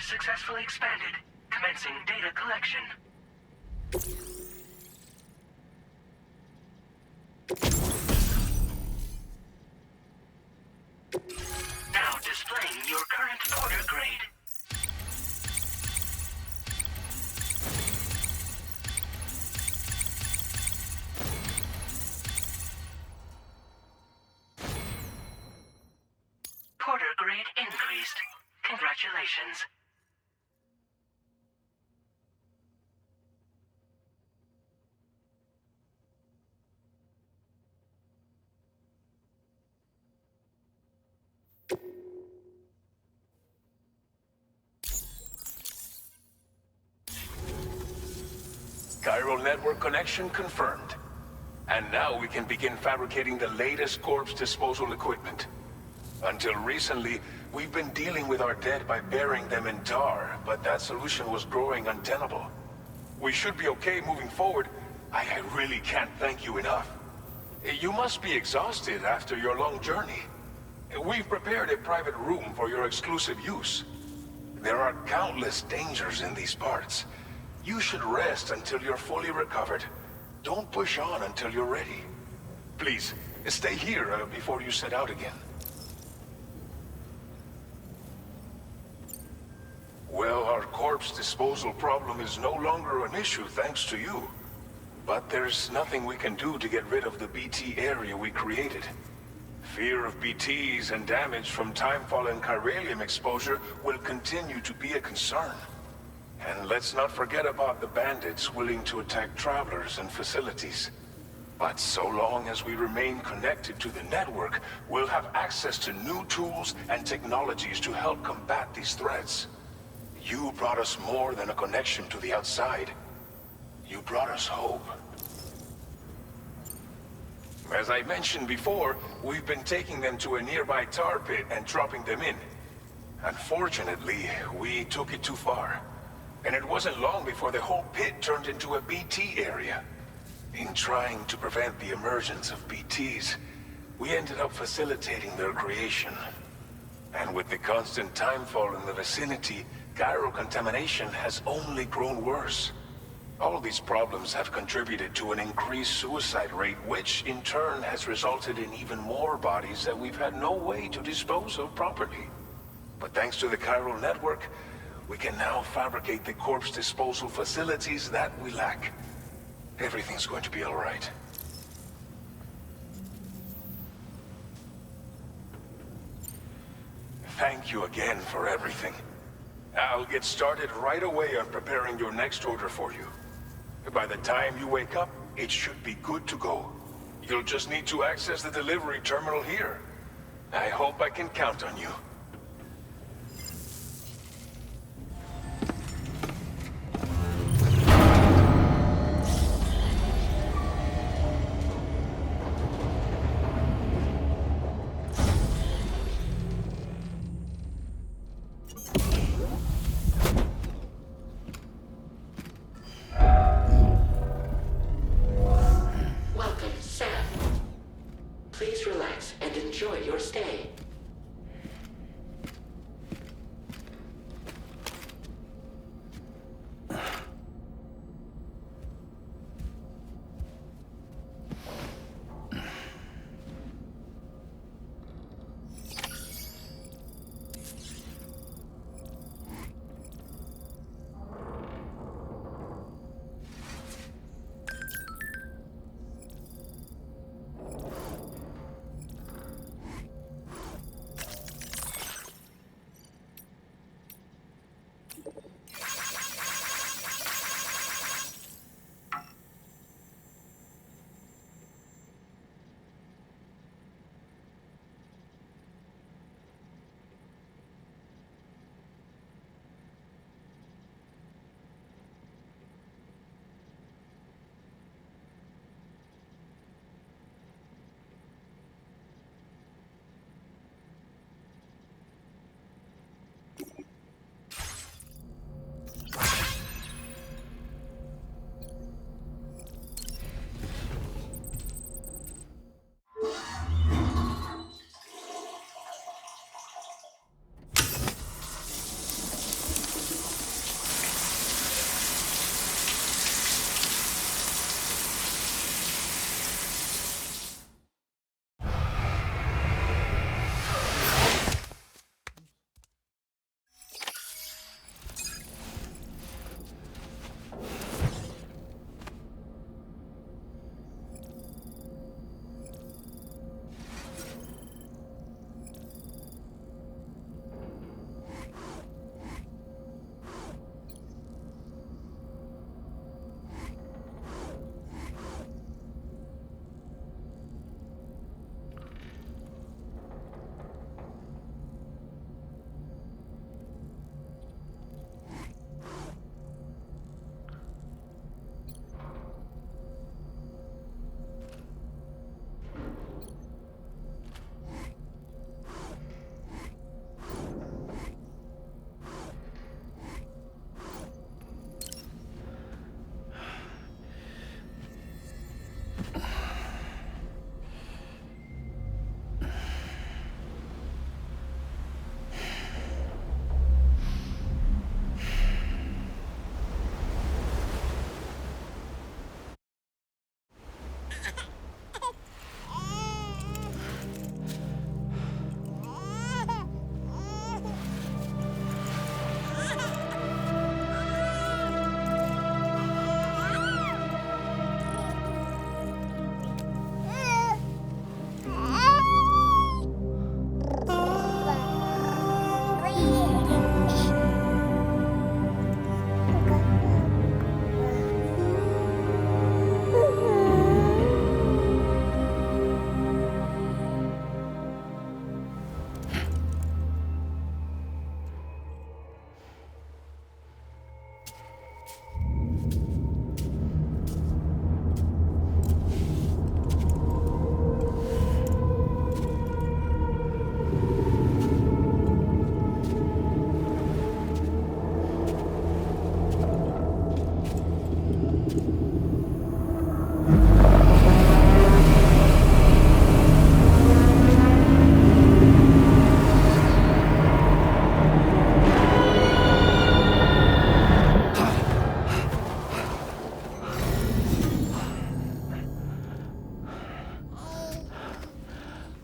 successfully expanded. Commencing data collection. Now displaying your current order grade. Porter grade increased. Congratulations. Chiral network connection confirmed. And now we can begin fabricating the latest corpse disposal equipment. Until recently, we've been dealing with our dead by burying them in tar, but that solution was growing untenable. We should be okay moving forward. I really can't thank you enough. You must be exhausted after your long journey. We've prepared a private room for your exclusive use. There are countless dangers in these parts. You should rest until you're fully recovered. Don't push on until you're ready. Please, stay here before you set out again. Well, our corpse disposal problem is no longer an issue thanks to you. But there's nothing we can do to get rid of the BT area we created. Fear of BTs and damage from timefall and chiralium exposure will continue to be a concern. And let's not forget about the bandits willing to attack travelers and facilities. But so long as we remain connected to the network, we'll have access to new tools and technologies to help combat these threats. You brought us more than a connection to the outside. You brought us hope. As I mentioned before, we've been taking them to a nearby tar pit and dropping them in. Unfortunately, we took it too far. And it wasn't long before the whole pit turned into a BT area. In trying to prevent the emergence of BTs, we ended up facilitating their creation. And with the constant timefall in the vicinity, chiral contamination has only grown worse. All these problems have contributed to an increased suicide rate, which in turn has resulted in even more bodies that we've had no way to dispose of properly. But thanks to the chiral network, we can now fabricate the corpse disposal facilities that we lack. Everything's going to be all right. Thank you again for everything. I'll get started right away on preparing your next order for you. By the time you wake up, it should be good to go. You'll just need to access the delivery terminal here. I hope I can count on you. Enjoy your stay.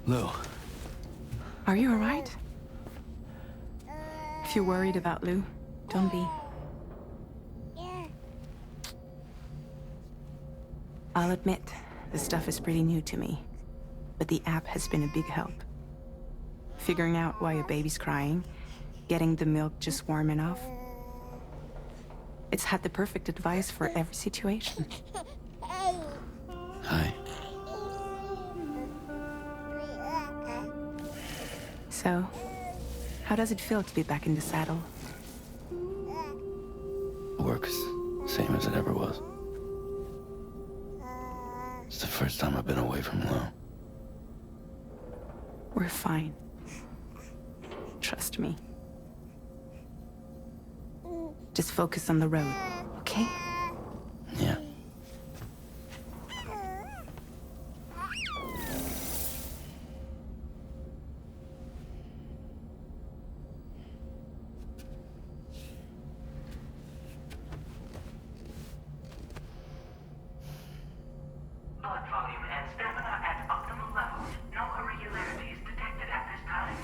Lou. Are you alright? If you're worried about Lou, don't be. I'll admit, this stuff is pretty new to me, but the app has been a big help. Figuring out why a baby's crying, getting the milk just warm enough. It's had the perfect advice for every situation. Hi. So, how does it feel to be back in the saddle? Works same as it ever was. It's the first time I've been away from Lou. We're fine. Trust me. Just focus on the road, okay? Yeah. Blood volume and stamina at optimal levels. No irregularities detected at this time.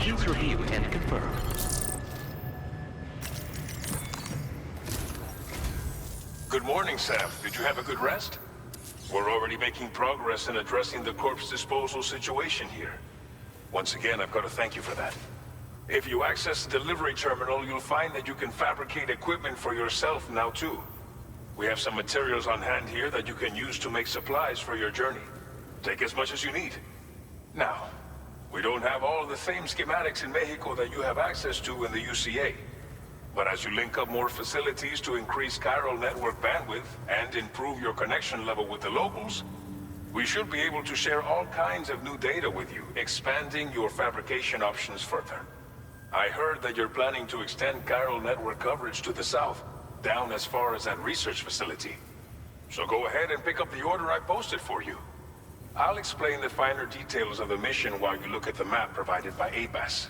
Please review and confirm. Good morning, Sam. Did you have a good rest? We're already making progress in addressing the corpse disposal situation here. Once again, I've got to thank you for that. If you access the delivery terminal, you'll find that you can fabricate equipment for yourself now too. We have some materials on hand here that you can use to make supplies for your journey. Take as much as you need. Now, we don't have all the same schematics in Mexico that you have access to in the UCA. But as you link up more facilities to increase chiral network bandwidth and improve your connection level with the locals, we should be able to share all kinds of new data with you, expanding your fabrication options further. I heard that you're planning to extend chiral network coverage to the south, down as far as that research facility. So go ahead and pick up the order I posted for you. I'll explain the finer details of the mission while you look at the map provided by ABAS.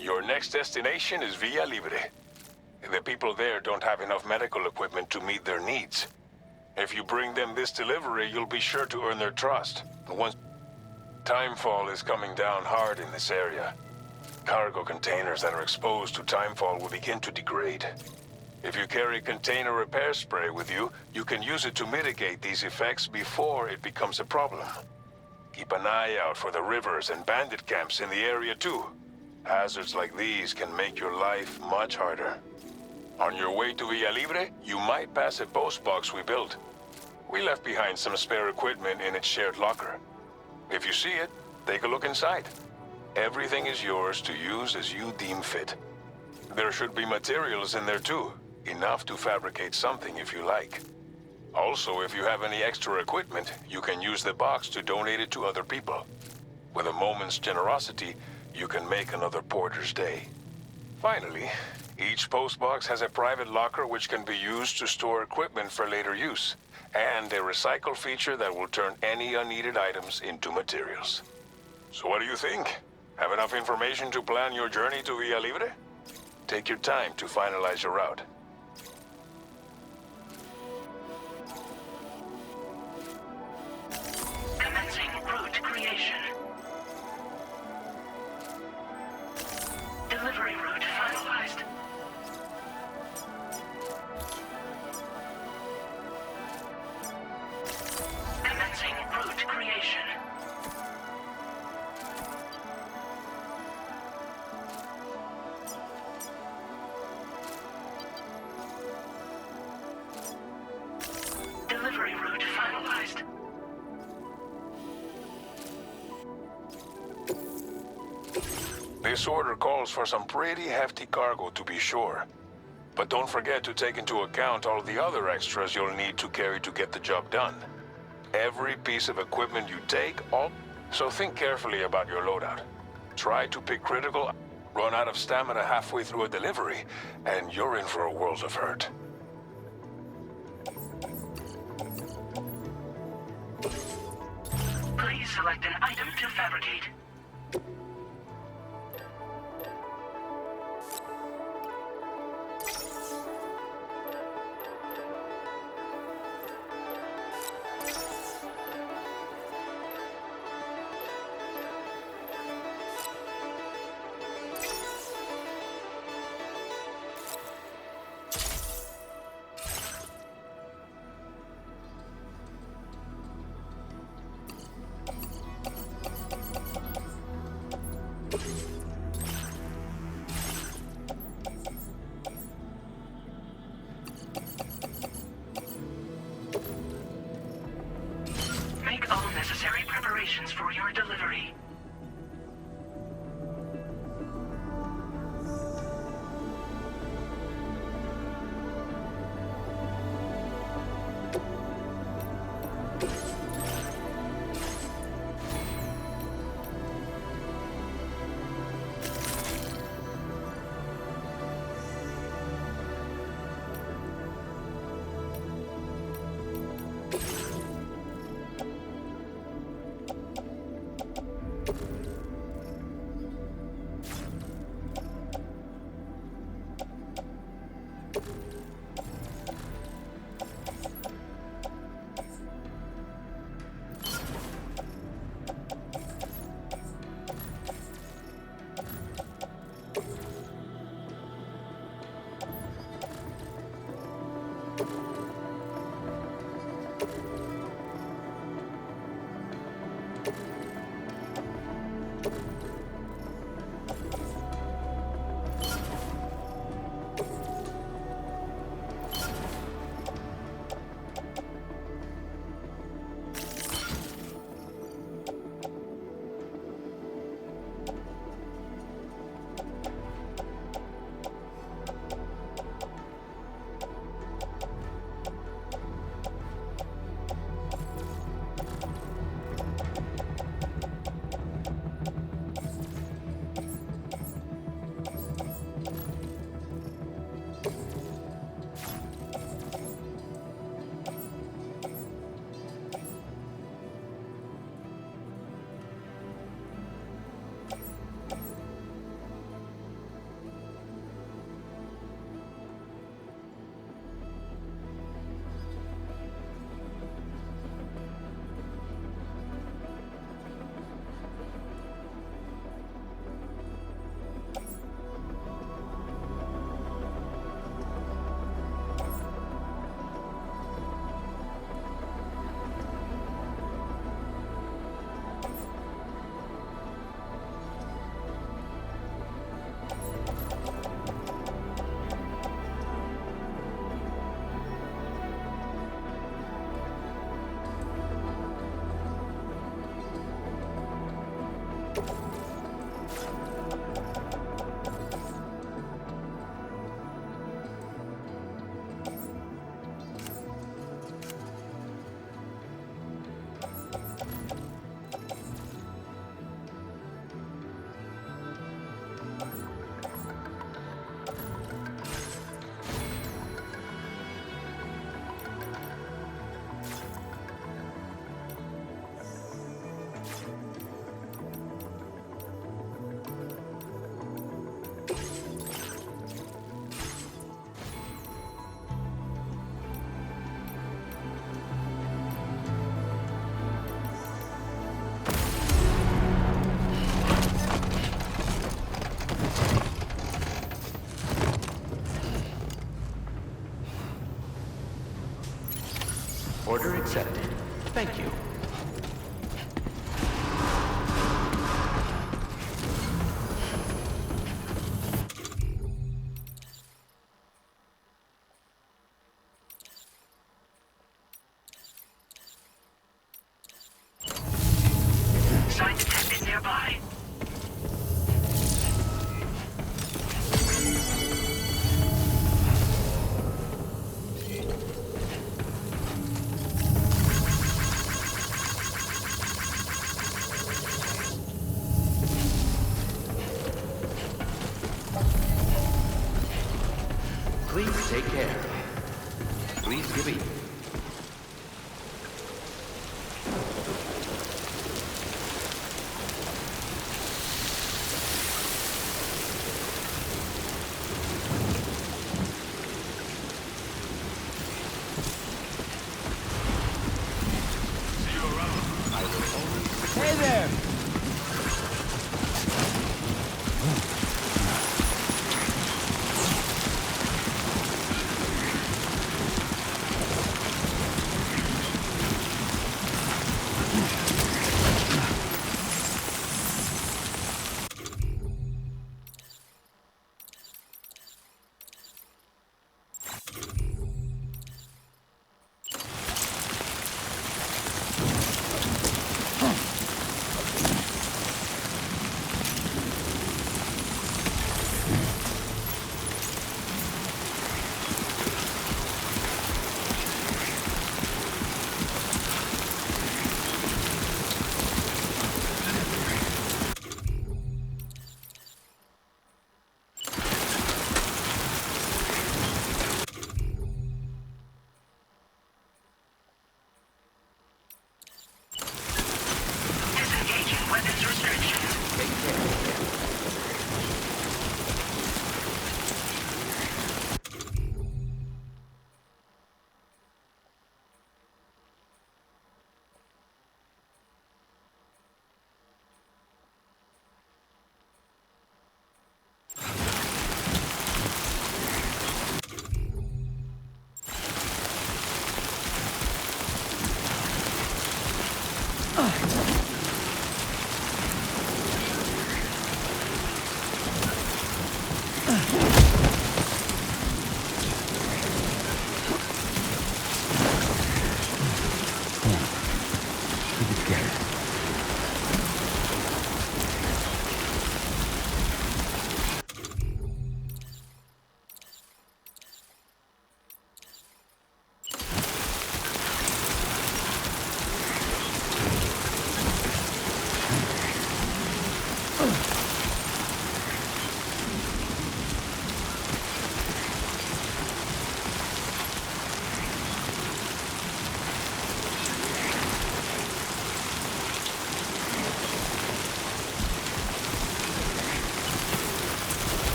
Your next destination is Villa Libre. The people there don't have enough medical equipment to meet their needs. If you bring them this delivery, you'll be sure to earn their trust. Once timefall is coming down hard in this area. Cargo containers that are exposed to timefall will begin to degrade. If you carry container repair spray with you, you can use it to mitigate these effects before it becomes a problem. Keep an eye out for the rivers and bandit camps in the area too. Hazards like these can make your life much harder. On your way to Villa Libre, you might pass a post box we built. We left behind some spare equipment in its shared locker. If you see it, take a look inside. Everything is yours to use as you deem fit. There should be materials in there too, enough to fabricate something if you like. Also, if you have any extra equipment, you can use the box to donate it to other people. With a moment's generosity, you can make another porter's day. Finally, each postbox has a private locker which can be used to store equipment for later use, and a recycle feature that will turn any unneeded items into materials. So what do you think? Have enough information to plan your journey to Villa Libre? Take your time to finalize your route. Commencing route creation. Delivery route finalized. Commencing route creation. Delivery route finalized. This order calls for some pretty hefty cargo to be sure. But don't forget to take into account all the other extras you'll need to carry to get the job done. Every piece of equipment you take, so think carefully about your loadout. Try to pick critical, run out of stamina halfway through a delivery, and you're in for a world of hurt. Please select an item to fabricate. Make all necessary preparations for your delivery. Order accepted. Thank you. Sign detected nearby. Please take care. Please give me. Hey there!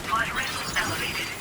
Flight risk elevated.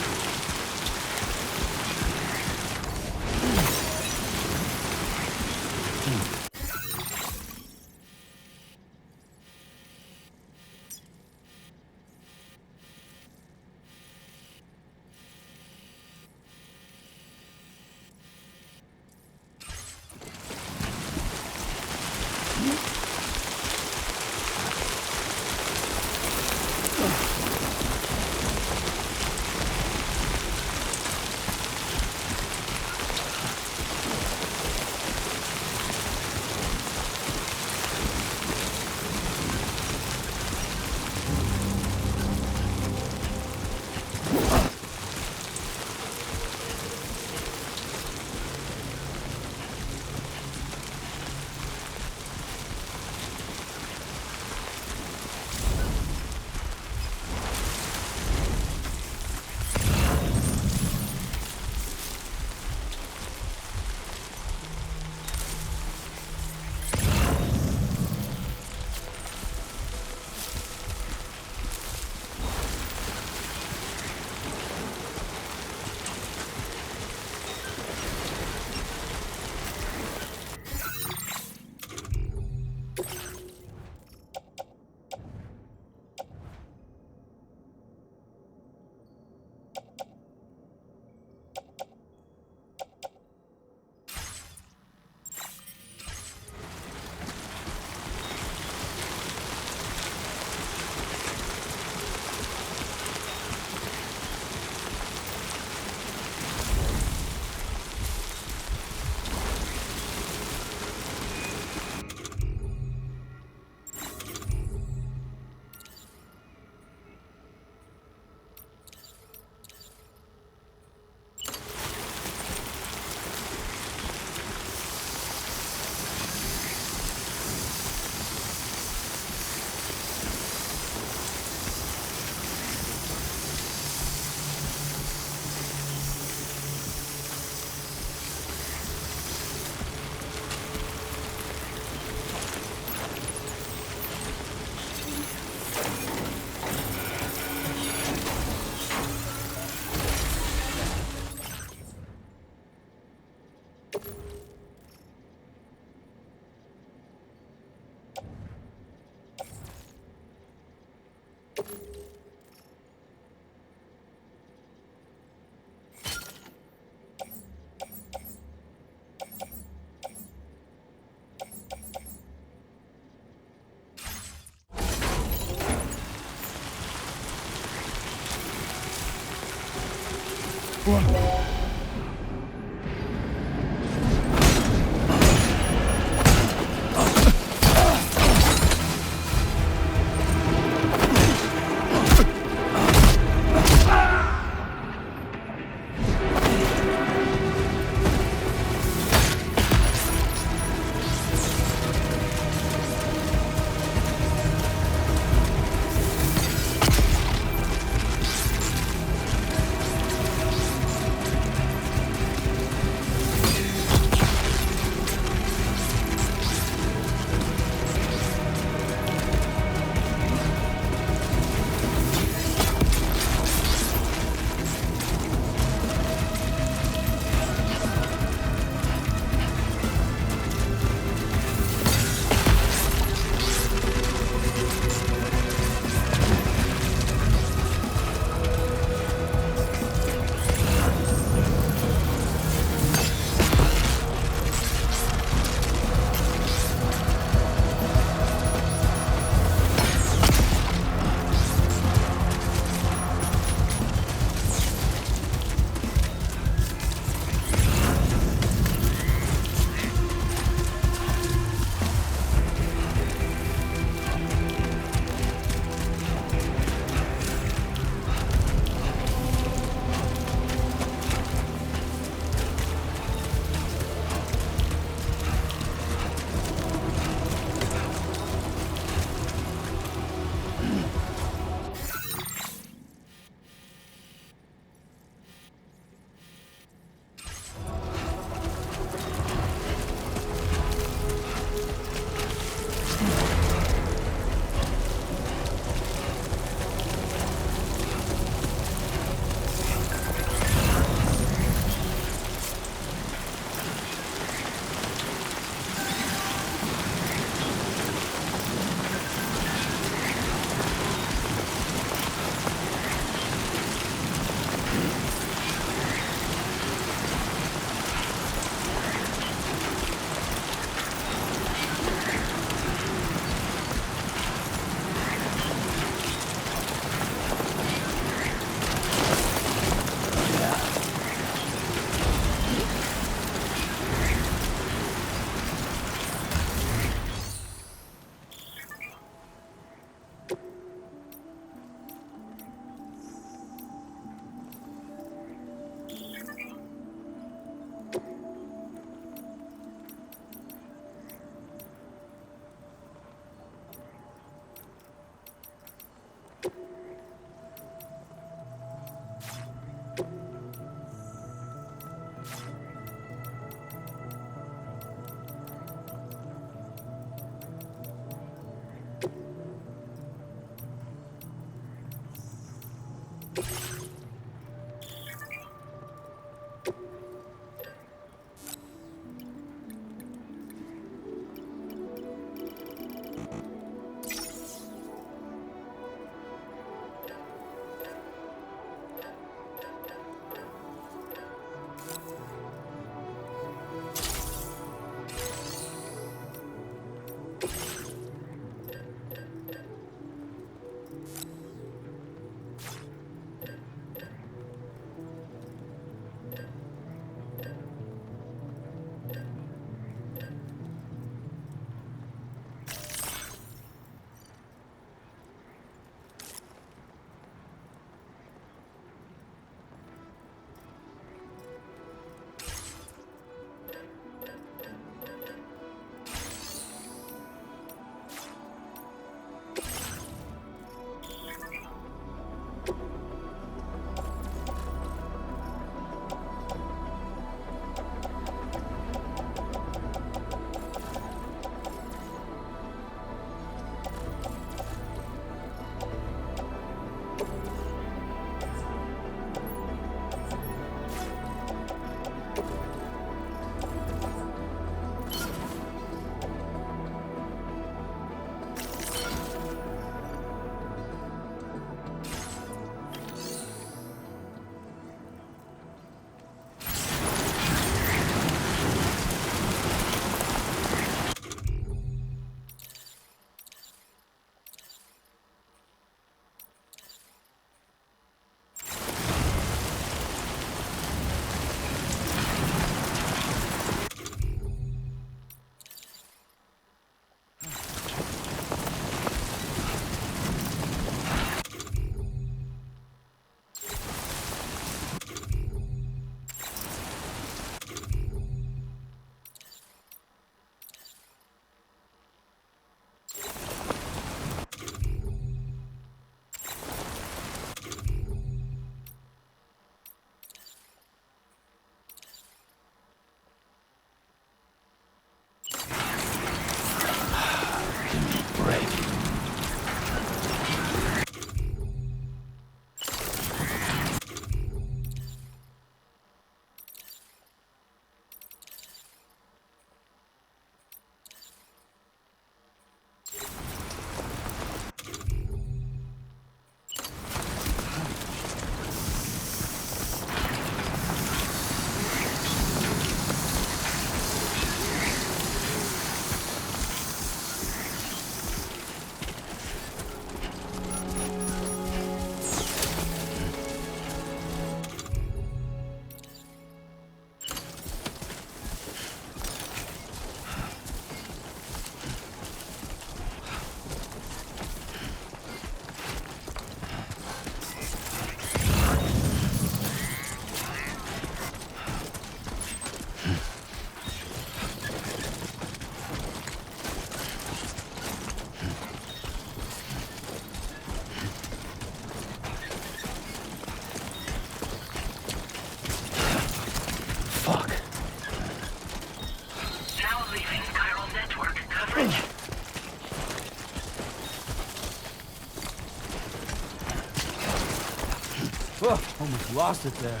Oh, almost lost it there.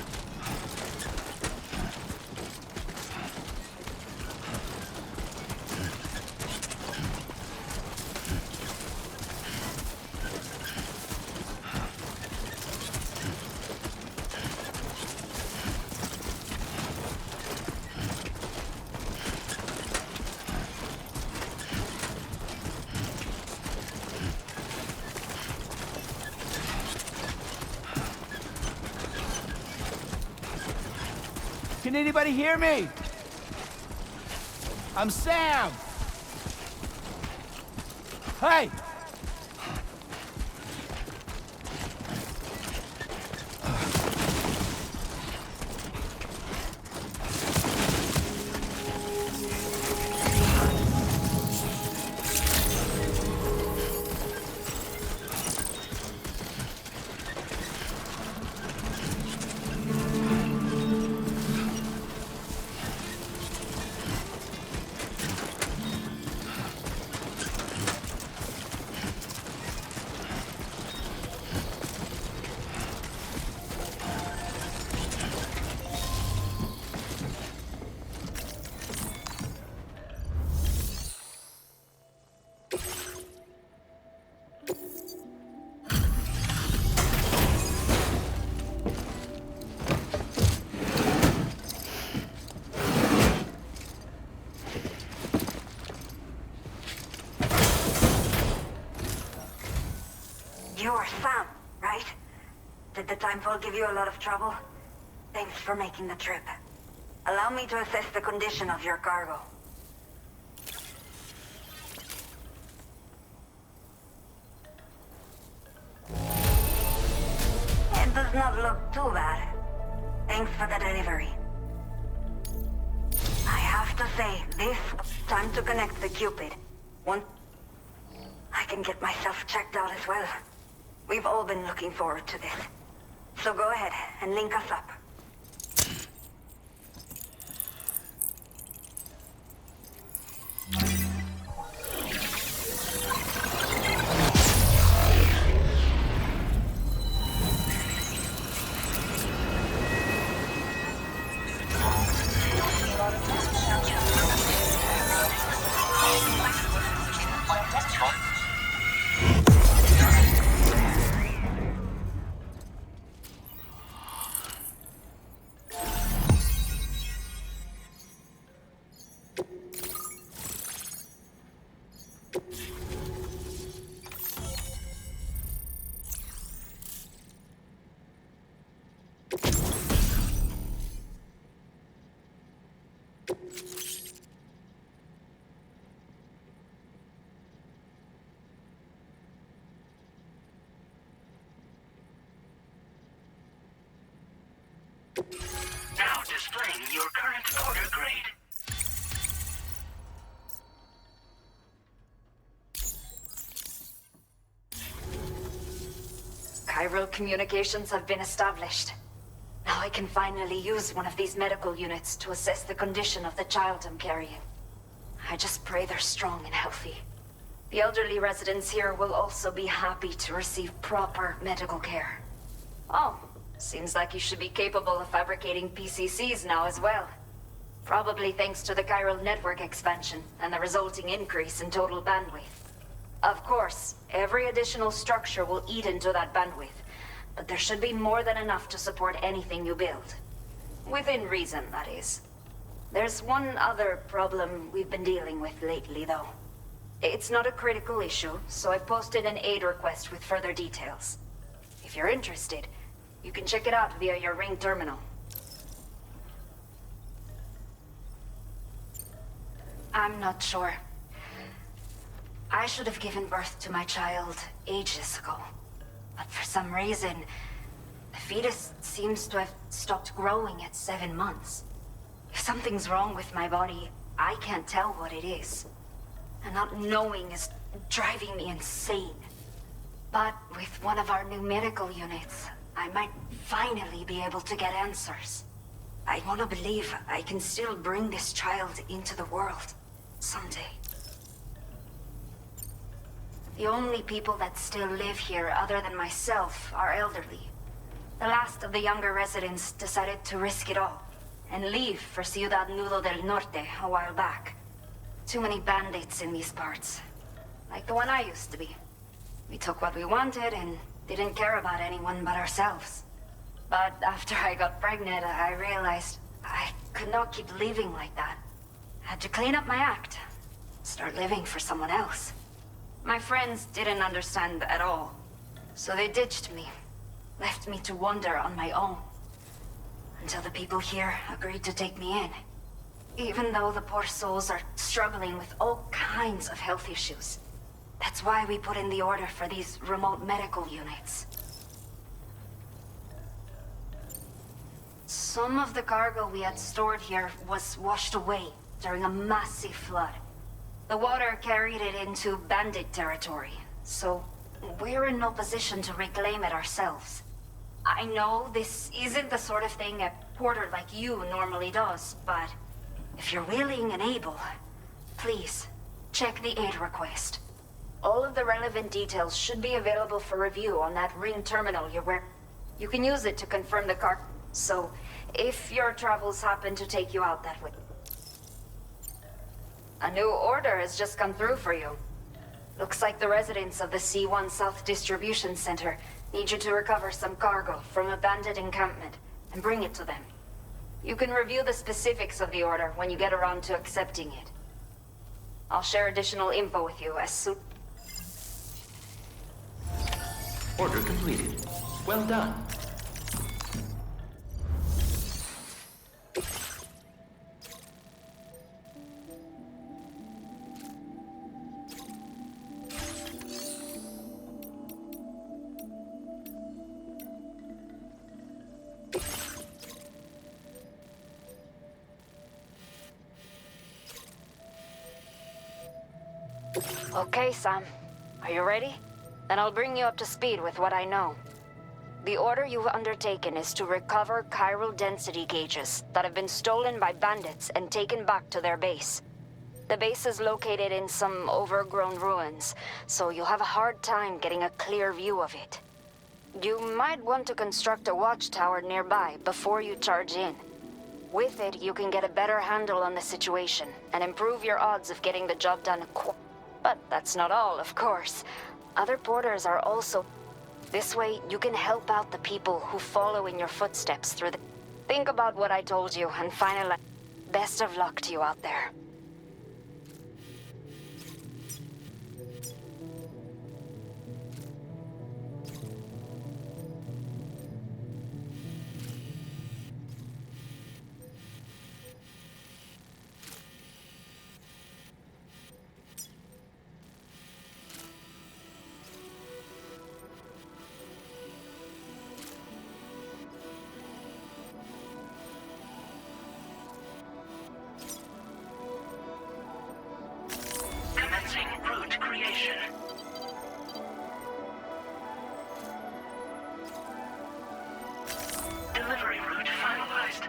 Can anybody hear me? I'm Sam! Hey! You're Sam, right? Did the timefall give you a lot of trouble? Thanks for making the trip. Allow me to assess the condition of your cargo. It does not look too bad. Thanks for the delivery. I have to say, this time to connect the Cupid. I can get myself checked out as well. We've all been looking forward to this. So go ahead and link us up. Now displaying your current order grade. Chiral communications have been established. Now I can finally use one of these medical units to assess the condition of the child I'm carrying. I just pray they're strong and healthy. The elderly residents here will also be happy to receive proper medical care. Oh, seems like you should be capable of fabricating PCCs now as well. Probably thanks to the chiral network expansion and the resulting increase in total bandwidth. Of course, every additional structure will eat into that bandwidth, but there should be more than enough to support anything you build. Within reason, that is. There's one other problem we've been dealing with lately, though. It's not a critical issue, so I've posted an aid request with further details. If you're interested, you can check it out via your Ring terminal. I'm not sure. I should have given birth to my child ages ago. But for some reason, the fetus seems to have stopped growing at 7 months. If something's wrong with my body, I can't tell what it is. And not knowing is driving me insane. But with one of our new medical units, I might finally be able to get answers. I want to believe I can still bring this child into the world someday. The only people that still live here other than myself are elderly. The last of the younger residents decided to risk it all and leave for Ciudad Nudo del Norte a while back. Too many bandits in these parts. Like the one I used to be. We took what we wanted and didn't care about anyone but ourselves. But after I got pregnant, I realized I could not keep living like that. Had to clean up my act. Start living for someone else. My friends didn't understand at all. So they ditched me. Left me to wander on my own. Until the people here agreed to take me in. Even though the poor souls are struggling with all kinds of health issues. That's why we put in the order for these remote medical units. Some of the cargo we had stored here was washed away during a massive flood. The water carried it into bandit territory, so we're in no position to reclaim it ourselves. I know this isn't the sort of thing a porter like you normally does, but if you're willing and able, please, check the aid request. All of the relevant details should be available for review on that ring terminal you're wearing. You can use it to confirm the car, so if your travels happen to take you out that way. A new order has just come through for you. Looks like the residents of the C1 South Distribution Center need you to recover some cargo from a bandit encampment and bring it to them. You can review the specifics of the order when you get around to accepting it. I'll share additional info with you as soon. Order completed. Well done. Okay, Sam. Are you ready? Then I'll bring you up to speed with what I know. The order you've undertaken is to recover chiral density gauges that have been stolen by bandits and taken back to their base. The base is located in some overgrown ruins, so you'll have a hard time getting a clear view of it. You might want to construct a watchtower nearby before you charge in. With it, you can get a better handle on the situation and improve your odds of getting the job done But that's not all, of course. Other porters are also... This way, you can help out the people who follow in your footsteps through the... Think about what I told you and finally... Best of luck to you out there. Commencing route creation. Delivery route finalized.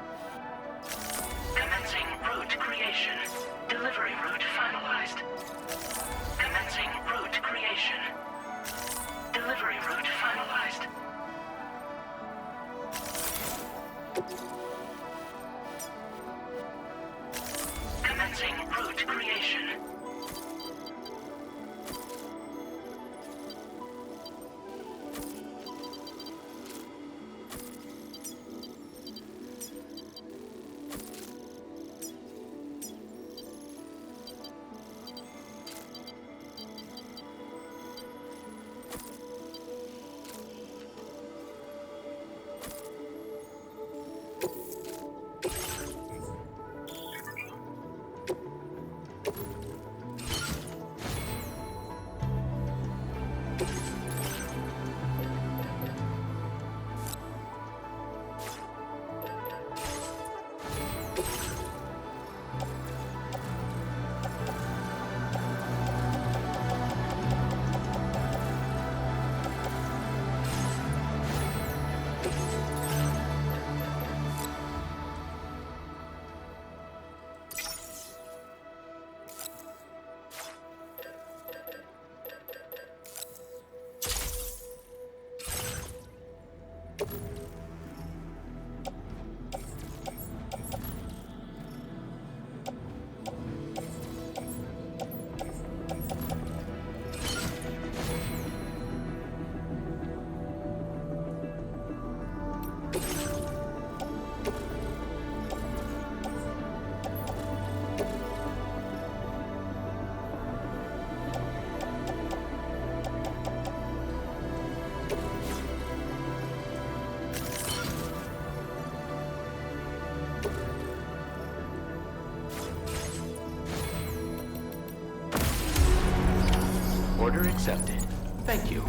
Commencing route creation. Delivery route finalized. Commencing route creation. Delivery route finalized. Commencing route creation. Order accepted. Thank you.